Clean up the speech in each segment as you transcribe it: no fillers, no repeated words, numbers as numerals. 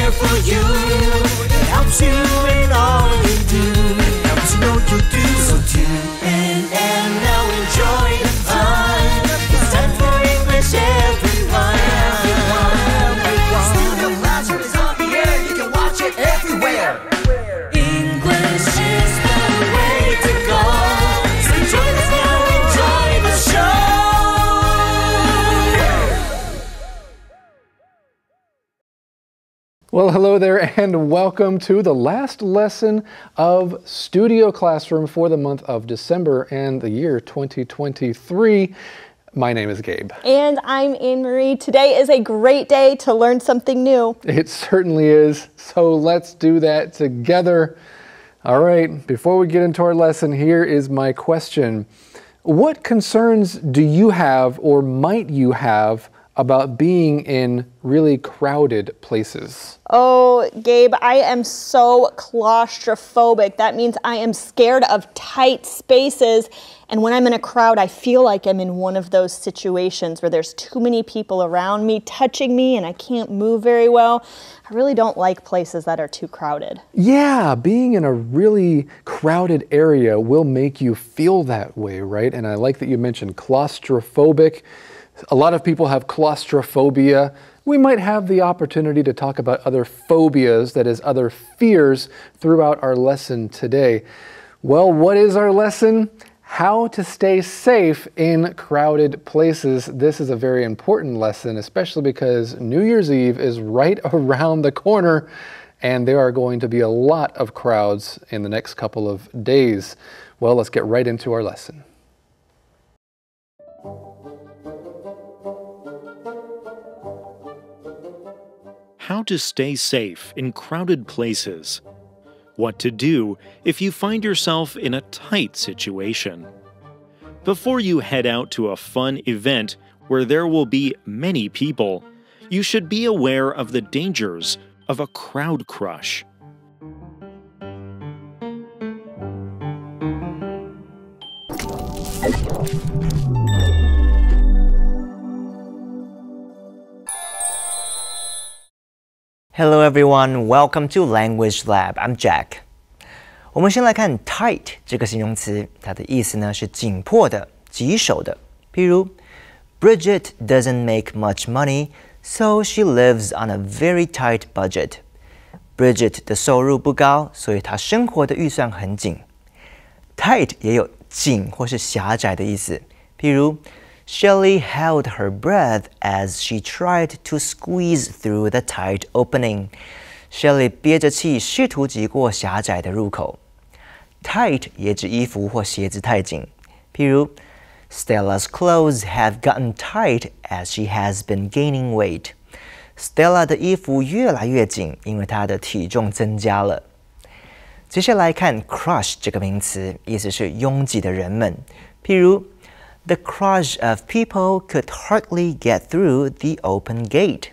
here for you. It helps you in all you do. It helps you know you do. So tune in and now enjoy the fun. It's time for English, everyone. Studio Classroom is on the air. You can watch it everywhere. English is the way to go. So join us now, enjoy the show. Well, hello there and welcome to the last lesson of Studio Classroom for the month of December and the year 2023. My name is Gabe. And I'm Anne-Marie. Today is a great day to learn something new. It certainly is. So let's do that together. All right, before we get into our lesson, here is my question. What concerns do you have or might you have about being in really crowded places? Oh, Gabe, I am so claustrophobic. That means I am scared of tight spaces. And when I'm in a crowd, I feel like I'm in one of those situations where there's too many people around me, touching me, and I can't move very well. I really don't like places that are too crowded. Yeah, being in a really crowded area will make you feel that way, right? And I like that you mentioned claustrophobic. A lot of people have claustrophobia. We might have the opportunity to talk about other phobias, that is, other fears, throughout our lesson today. Well, what is our lesson? How to stay safe in crowded places. This is a very important lesson, especially because New Year's Eve is right around the corner, and there are going to be a lot of crowds in the next couple of days. Well, let's get right into our lesson. How to stay safe in crowded places. What to do if you find yourself in a tight situation. Before you head out to a fun event where there will be many people, you should be aware of the dangers of a crowd crush. Hello everyone, welcome to Language Lab. I'm Jack. 我们先来看 tight 这个形容词，它的意思呢是紧迫的、棘手的。譬如 Bridget doesn't make much money, so she lives on a very tight budget. Bridget 的收入不高，所以她生活的预算很紧。Tight 也有紧或是狭窄的意思，譬如Shelley held her breath as she tried to squeeze through the tight opening. Shelley 憋着气，试图挤过狭窄的入口。Tight 也指衣服或鞋子太紧，譬如 Stella's clothes have gotten tight as she has been gaining weight. Stella 的衣服越来越紧，因为她的体重增加了。接下来看 crush 这个名词，意思是拥挤的人们，譬如The crush of people could hardly get through the open gate.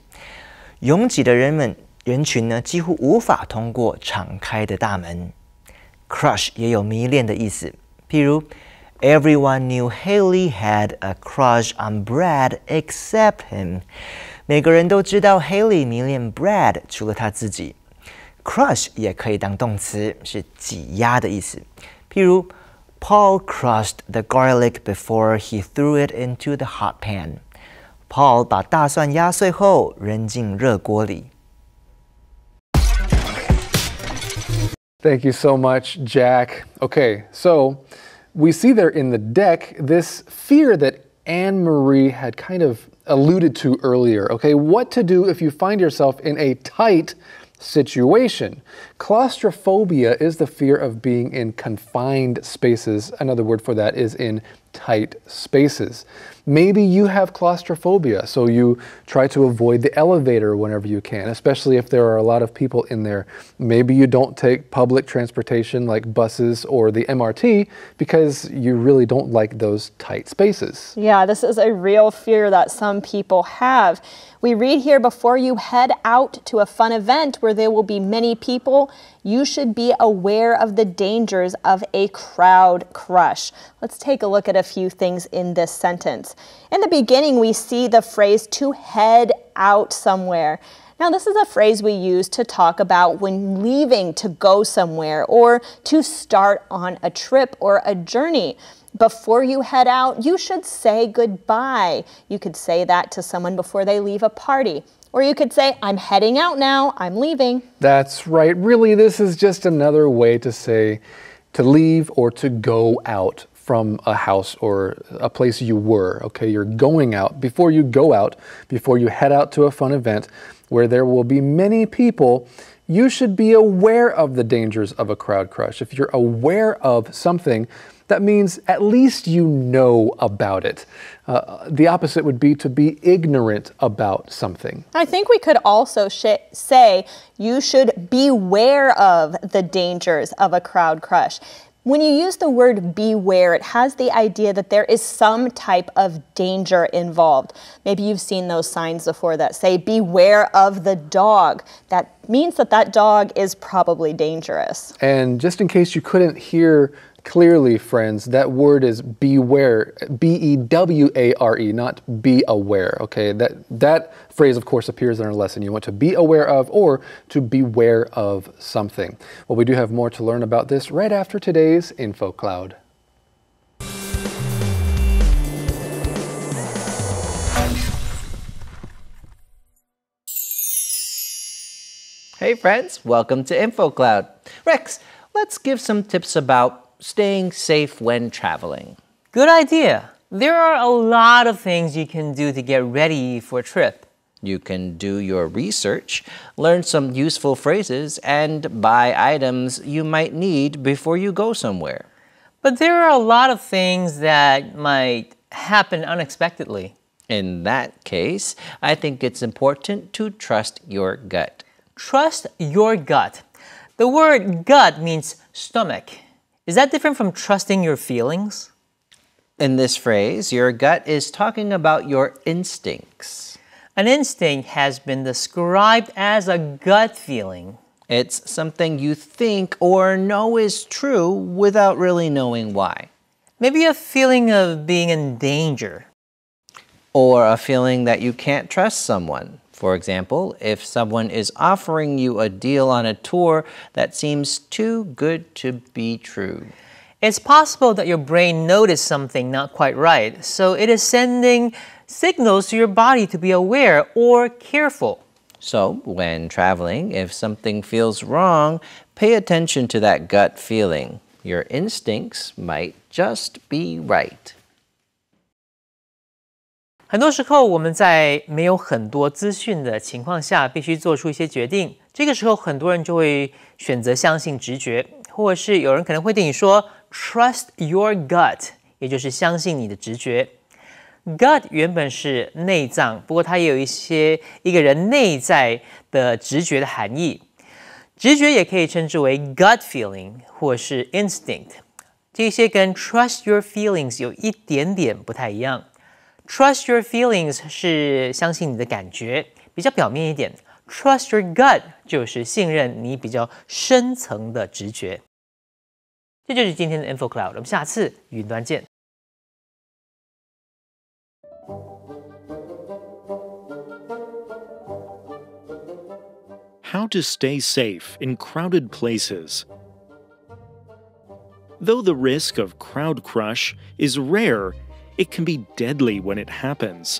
拥挤的人群呢，几乎无法通过敞开的大门。Crush 也有迷恋的意思，譬如 Everyone knew Haley had a crush on Brad except him. 每个人都知道 Haley 迷恋 Brad， 除了他自己。Crush 也可以当动词，是挤压的意思，譬如Paul crushed the garlic before he threw it into the hot pan. Paul 把大蒜压碎后扔进热锅里。Thank you so much, Jack. Okay, so we see there in the deck this fear that Anne-Marie had kind of alluded to earlier. Okay, what to do if you find yourself in a tight situation. Claustrophobia is the fear of being in confined spaces. Another word for that is in tight spaces. Maybe you have claustrophobia, so you try to avoid the elevator whenever you can, especially if there are a lot of people in there. Maybe you don't take public transportation like buses or the MRT because you really don't like those tight spaces. Yeah, this is a real fear that some people have. We read here, before you head out to a fun event where there will be many people, you should be aware of the dangers of a crowd crush. Let's take a look at a few things in this sentence. In the beginning, we see the phrase to head out somewhere. Now, this is a phrase we use to talk about when leaving to go somewhere or to start on a trip or a journey. Before you head out, you should say goodbye. You could say that to someone before they leave a party. Or you could say, I'm heading out now, I'm leaving. That's right. Really, this is just another way to say to leave or to go out from a house or a place you were. Okay, you're going out. Before you go out, before you head out to a fun event where there will be many people, you should be aware of the dangers of a crowd crush. If you're aware of something, that means at least you know about it. The opposite would be to be ignorant about something. I think we could also say you should beware of the dangers of a crowd crush. When you use the word beware, it has the idea that there is some type of danger involved. Maybe you've seen those signs before that say, beware of the dog. That means that that dog is probably dangerous. And just in case you couldn't hear clearly, friends, that word is beware, B-E-W-A-R-E, not be aware, okay? That phrase, of course, appears in our lesson. You want to be aware of or to beware of something. Well, we do have more to learn about this right after today's Info Cloud. Hey friends, welcome to Info Cloud. Rex, let's give some tips about staying safe when traveling. Good idea. There are a lot of things you can do to get ready for a trip. You can do your research, learn some useful phrases, and buy items you might need before you go somewhere. But there are a lot of things that might happen unexpectedly. In that case, I think it's important to trust your gut. Trust your gut. The word gut means stomach. Is that different from trusting your feelings? In this phrase, your gut is talking about your instincts. An instinct has been described as a gut feeling. It's something you think or know is true without really knowing why. Maybe a feeling of being in danger. Or a feeling that you can't trust someone. For example, if someone is offering you a deal on a tour that seems too good to be true. It's possible that your brain noticed something not quite right, so it is sending signals to your body to be aware or careful. So, when traveling, if something feels wrong, pay attention to that gut feeling. Your instincts might just be right. 很多时候，我们在没有很多资讯的情况下，必须做出一些决定。这个时候，很多人就会选择相信直觉，或者是有人可能会对你说 "Trust your gut"， 也就是相信你的直觉。Gut 原本是内脏，不过它也有一个人内在的直觉的含义。直觉也可以称之为 gut feeling 或是 instinct。这些跟 trust your feelings 有一点点不太一样。Trust your feelings 是相信你的感觉，比较表面一点。Trust your gut 就是信任你比较深层的直觉。这就是今天的 Info Cloud， 我们下次云端见。How to stay safe in crowded places. Though the risk of crowd crush is rare, it can be deadly when it happens.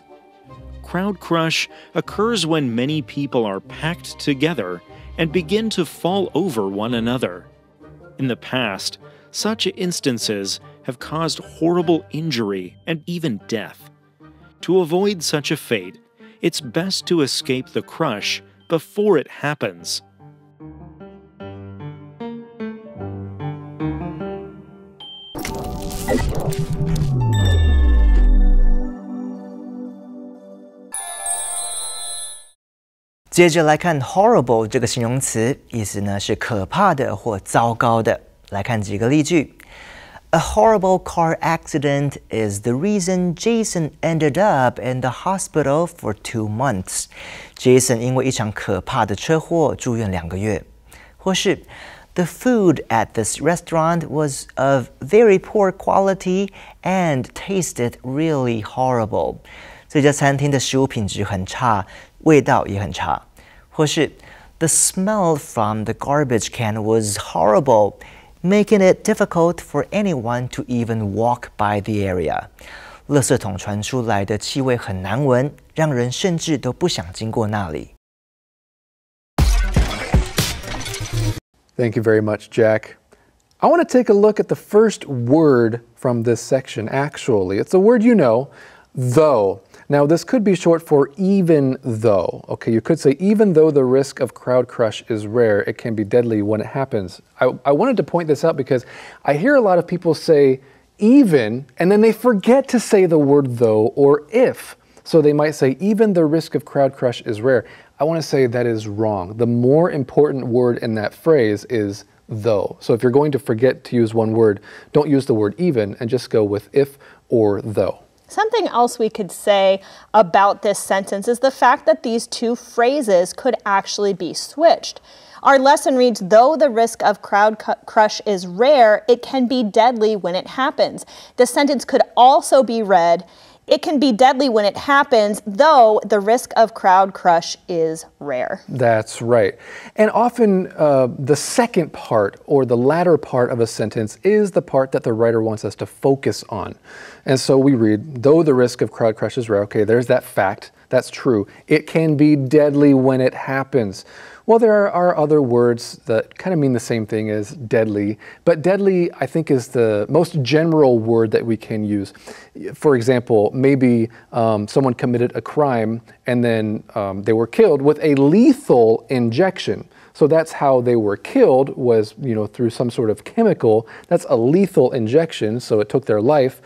Crowd crush occurs when many people are packed together and begin to fall over one another. In the past, such instances have caused horrible injury and even death. To avoid such a fate, it's best to escape the crush before it happens.接着来看 horrible 这个形容词，意思呢是可怕的或糟糕的。来看几个例句。A horrible car accident is the reason Jason ended up in the hospital for 2 months. Jason 因为一场可怕的车祸住院2个月。或是 The food at this restaurant was of very poor quality and tasted really horrible. 这家餐厅的食物品质很差，味道也很差。或是 The smell from the garbage can was horrible, making it difficult for anyone to even walk by the area. 垃圾桶传出来的气味很难闻，让人甚至都不想经过那里。Thank you very much, Jack. I want to take a look at the first word from this section, actually. It's a word you know, though. Now, this could be short for even though. Okay, you could say, even though the risk of crowd crush is rare, it can be deadly when it happens. I wanted to point this out because I hear a lot of people say even, and then they forget to say the word though or if. So they might say, even the risk of crowd crush is rare. I want to say that is wrong. The more important word in that phrase is though. So if you're going to forget to use one word, don't use the word even and just go with if or though. Something else we could say about this sentence is the fact that these two phrases could actually be switched. Our lesson reads, though the risk of crowd crush is rare, it can be deadly when it happens. This sentence could also be read, it can be deadly when it happens, though the risk of crowd crush is rare. That's right. And often the second part or the latter part of a sentence is the part that the writer wants us to focus on. And so we read, though the risk of crowd crush is rare, okay, there's that fact, that's true. It can be deadly when it happens. Well, there are other words that kind of mean the same thing as deadly, but deadly, I think, is the most general word that we can use. For example, maybe someone committed a crime and then they were killed with a lethal injection. So that's how they were killed, was, through some sort of chemical. That's a lethal injection, so it took their life.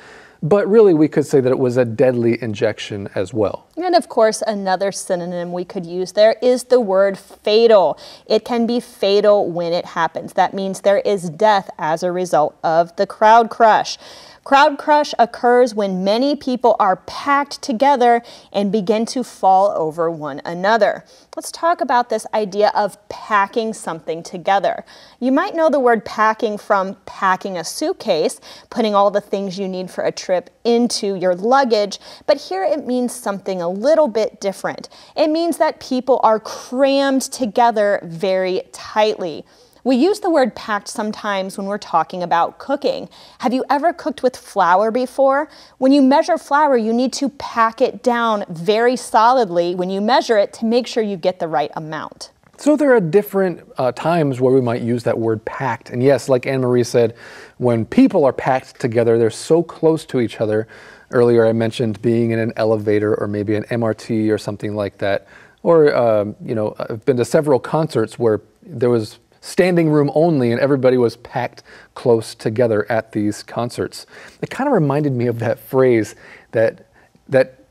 But really, we could say that it was a deadly injection as well. And of course, another synonym we could use there is the word fatal. It can be fatal when it happens. That means there is death as a result of the crowd crush. Crowd crush occurs when many people are packed together and begin to fall over one another. Let's talk about this idea of packing something together. You might know the word packing from packing a suitcase, putting all the things you need for a trip into your luggage, but here it means something a little bit different. It means that people are crammed together very tightly. We use the word packed sometimes when we're talking about cooking. Have you ever cooked with flour before? When you measure flour, you need to pack it down very solidly when you measure it to make sure you get the right amount. So there are different times where we might use that word packed. And yes, like Anne-Marie said, when people are packed together, they're so close to each other. Earlier I mentioned being in an elevator or maybe an MRT or something like that. Or, I've been to several concerts where there was standing room only and everybody was packed close together at these concerts. It kind of reminded me of that phrase that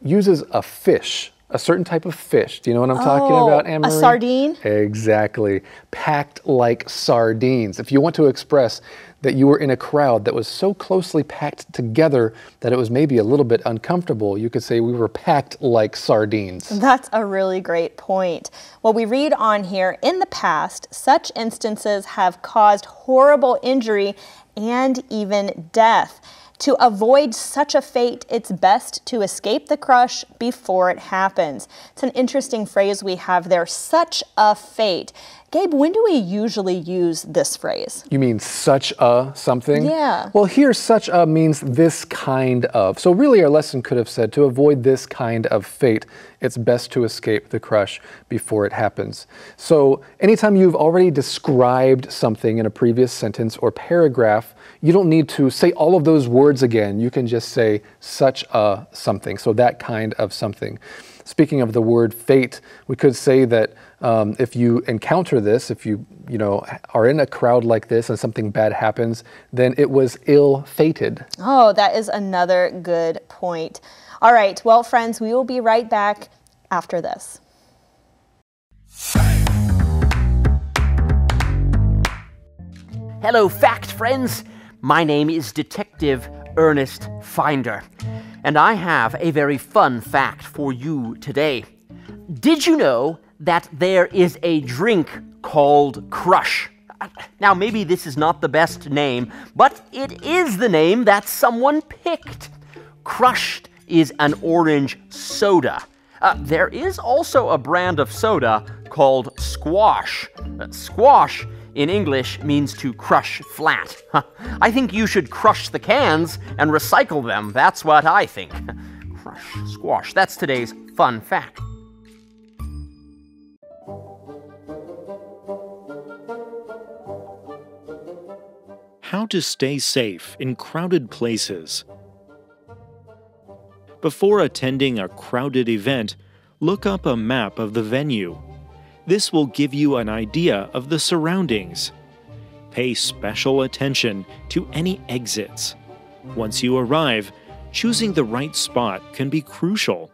uses a fish, a certain type of fish. Do you know what I'm talking about, Anne-Marie? A sardine? Exactly. Packed like sardines. If you want to express that you were in a crowd that was so closely packed together that it was maybe a little bit uncomfortable, you could say we were packed like sardines. That's a really great point. Well, we read on here, in the past, such instances have caused horrible injury and even death. To avoid such a fate, it's best to escape the crush before it happens. It's an interesting phrase we have there, such a fate. Gabe, when do we usually use this phrase? You mean such a something? Yeah. Well, here such a means this kind of. So really our lesson could have said to avoid this kind of fate, it's best to escape the crush before it happens. So anytime you've already described something in a previous sentence or paragraph, you don't need to say all of those words again. You can just say such a something, so that kind of something. Speaking of the word fate, we could say that if you encounter this, if you are in a crowd like this and something bad happens, then it was ill-fated. Oh, that is another good point. All right, well, friends, we will be right back after this. Hello, fact friends. My name is Detective Ernest Finder, and I have a very fun fact for you today. Did you know that there is a drink called Crush? Now, maybe this is not the best name, but it is the name that someone picked. Crushed is an orange soda. There is also a brand of soda called squash. Squash in English means to crush flat. I think you should crush the cans and recycle them. That's what I think. Crush, squash. That's today's fun fact. How to stay safe in crowded places. Before attending a crowded event, look up a map of the venue. This will give you an idea of the surroundings. Pay special attention to any exits. Once you arrive, choosing the right spot can be crucial.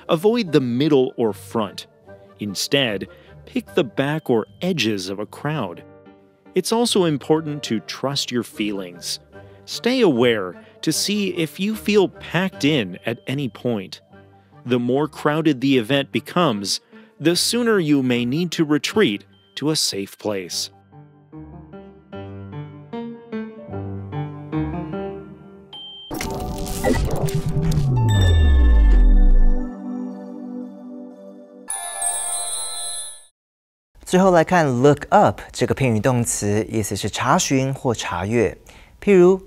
Avoid the middle or front. Instead, pick the back or edges of a crowd. It's also important to trust your feelings. Stay aware to see if you feel packed in at any point. The more crowded the event becomes, the sooner you may need to retreat to a safe place.最后来看 look up 这个片语动词，意思是查询或查阅。譬如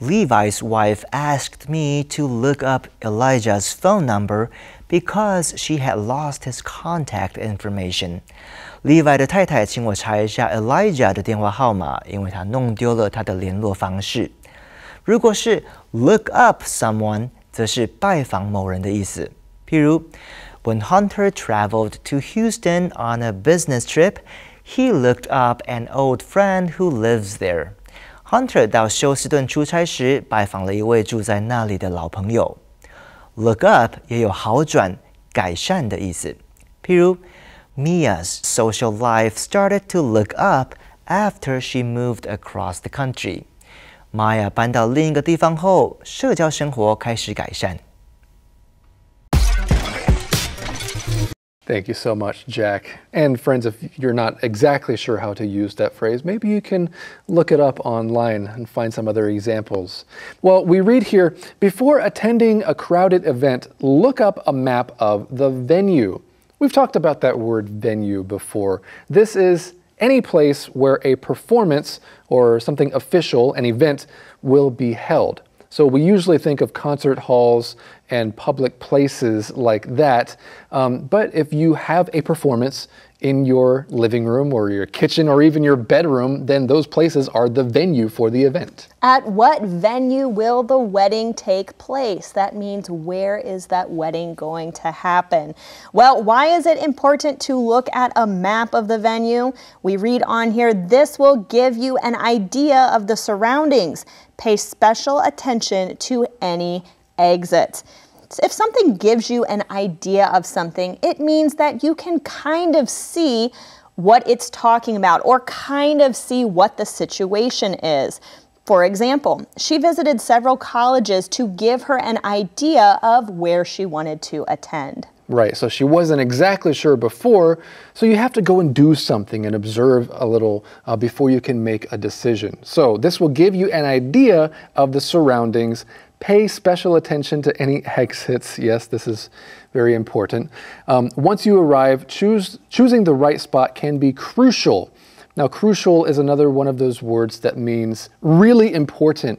Levi's wife asked me to look up Elijah's phone number because she had lost his contact information. Levi 的太太请我查一下 Elijah 的电话号码，因为他弄丢了他的联络方式。如果是 look up someone， 则是拜访某人的意思。譬如When Hunter traveled to Houston on a business trip, he looked up an old friend who lives there. Hunter 到休斯顿出差时，拜访了一位住在那里的老朋友。Look up 也有好转、改善的意思。譬如 Mia's social life started to look up after she moved across the country. Maya 搬到另一个地方后，社交生活开始改善。Thank you so much, Jack. And friends, if you're not exactly sure how to use that phrase, maybe you can look it up online and find some other examples. Well, we read here, before attending a crowded event, look up a map of the venue. We've talked about that word venue before. This is any place where a performance or something official, an event, will be held. So we usually think of concert halls and public places like that. But if you have a performance in your living room or your kitchen or even your bedroom, then those places are the venue for the event. At what venue will the wedding take place? That means where is that wedding going to happen? Well, why is it important to look at a map of the venue? We read on here, this will give you an idea of the surroundings. Pay special attention to any exits. If something gives you an idea of something, it means that you can kind of see what it's talking about or kind of see what the situation is. For example, she visited several colleges to give her an idea of where she wanted to attend. Right, so she wasn't exactly sure before, so you have to go and do something and observe a little before you can make a decision. So this will give you an idea of the surroundings. Pay special attention to any exits. Yes, this is very important. Once you arrive, choosing the right spot can be crucial. Now, crucial is another one of those words that means really important,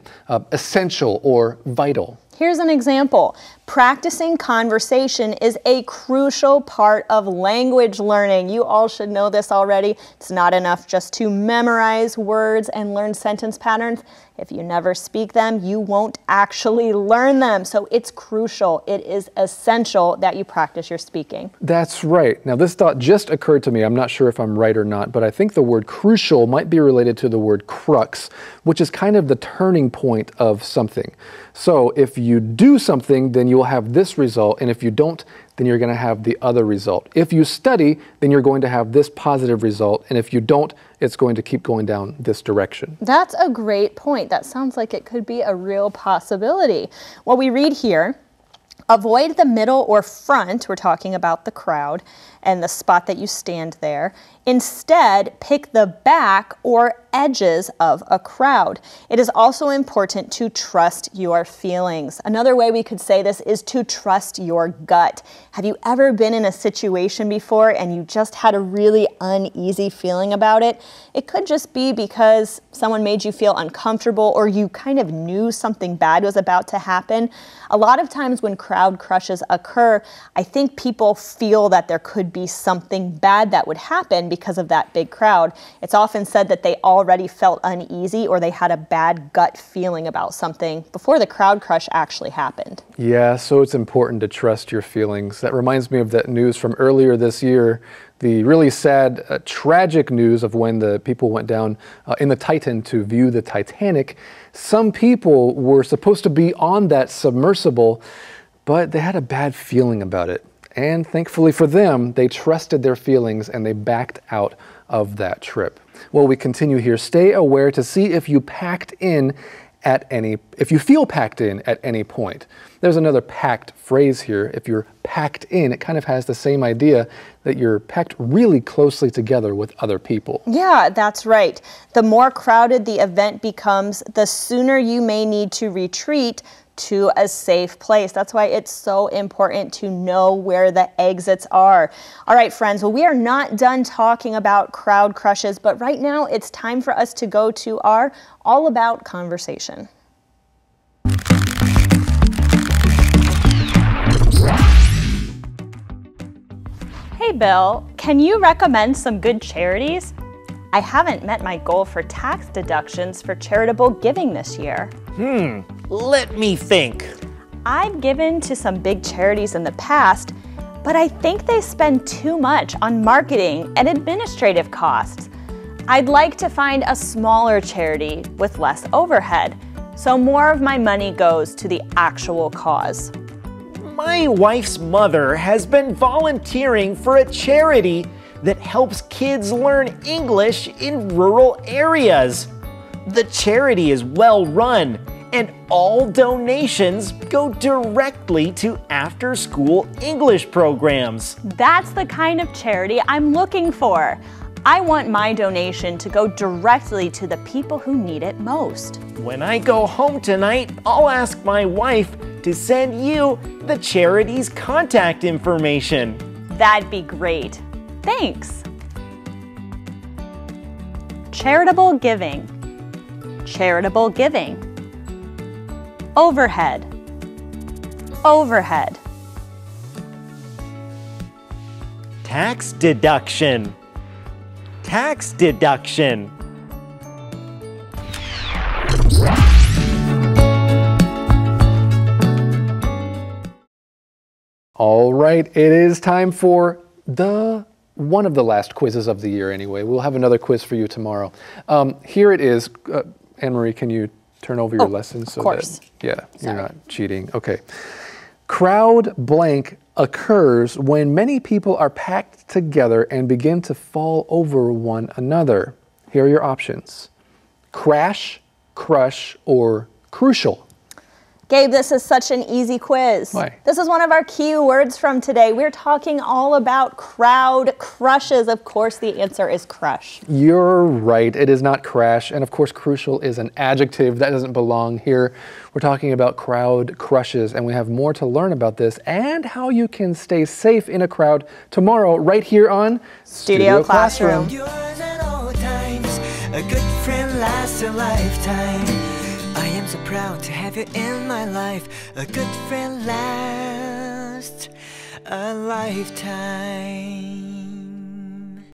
essential, or vital. Here's an example. Practicing conversation is a crucial part of language learning. You all should know this already. It's not enough just to memorize words and learn sentence patterns. If you never speak them, you won't actually learn them. So it's crucial. It is essential that you practice your speaking. That's right. Now, this thought just occurred to me. I'm not sure if I'm right or not, but I think the word crucial might be related to the word crux, which is kind of the turning point of something. So if you do something, then you'll have this result, and if you don't, then you're going to have the other result. If you study, then you're going to have this positive result, and if you don't, it's going to keep going down this direction. That's a great point. That sounds like it could be a real possibility. Well, we read here, avoid the middle or front, we're talking about the crowd, and the spot that you stand there. Instead, pick the back or edges of a crowd. It is also important to trust your feelings. Another way we could say this is to trust your gut. Have you ever been in a situation before and you just had a really uneasy feeling about it? It could just be because someone made you feel uncomfortable or you kind of knew something bad was about to happen. A lot of times when crowd crushes occur, I think people feel that there could be something bad that would happen because of that big crowd. It's often said that they already felt uneasy or they had a bad gut feeling about something before the crowd crush actually happened. Yeah, so it's important to trust your feelings. That reminds me of that news from earlier this year, the really sad, tragic news of when the people went down in the Titan to view the Titanic. Some people were supposed to be on that submersible, but they had a bad feeling about it. And thankfully for them, they trusted their feelings and they backed out of that trip. Well, we continue here. Stay aware to see if you feel packed in at any point. There's another packed phrase here. If you're packed in, it kind of has the same idea that you're packed really closely together with other people. Yeah, that's right. The more crowded the event becomes, the sooner you may need to retreat to a safe place. That's why it's so important to know where the exits are. All right, friends, well, we are not done talking about crowd crushes, but right now it's time for us to go to our All About conversation. Hey, Bill, can you recommend some good charities? I haven't met my goal for tax deductions for charitable giving this year. Let me think. I've given to some big charities in the past, but I think they spend too much on marketing and administrative costs. I'd like to find a smaller charity with less overhead, so more of my money goes to the actual cause. My wife's mother has been volunteering for a charity that helps kids learn English in rural areas. The charity is well run, and all donations go directly to after-school English programs. That's the kind of charity I'm looking for. I want my donation to go directly to the people who need it most. When I go home tonight, I'll ask my wife to send you the charity's contact information. That'd be great. Thanks. Charitable giving. Charitable giving. Overhead. Overhead. Tax deduction. Tax deduction. All right, it is time for one of the last quizzes of the year anyway. We'll have another quiz for you tomorrow. Here it is. Anne-Marie, can you turn over your lessons? Of course. You're not cheating. Okay. Crowd blank occurs when many people are packed together and begin to fall over one another. Here are your options. Crash, crush, or crucial. Gabe, this is such an easy quiz. Why? This is one of our key words from today. We're talking all about crowd crushes. Of course, the answer is crush. You're right. It is not crash. And of course, crucial is an adjective that doesn't belong here. We're talking about crowd crushes, and we have more to learn about this and how you can stay safe in a crowd tomorrow right here on Studio Classroom. Yours at all times. A good friend lasts a lifetime. I am so proud to have you in my life. A good friend lasts a lifetime.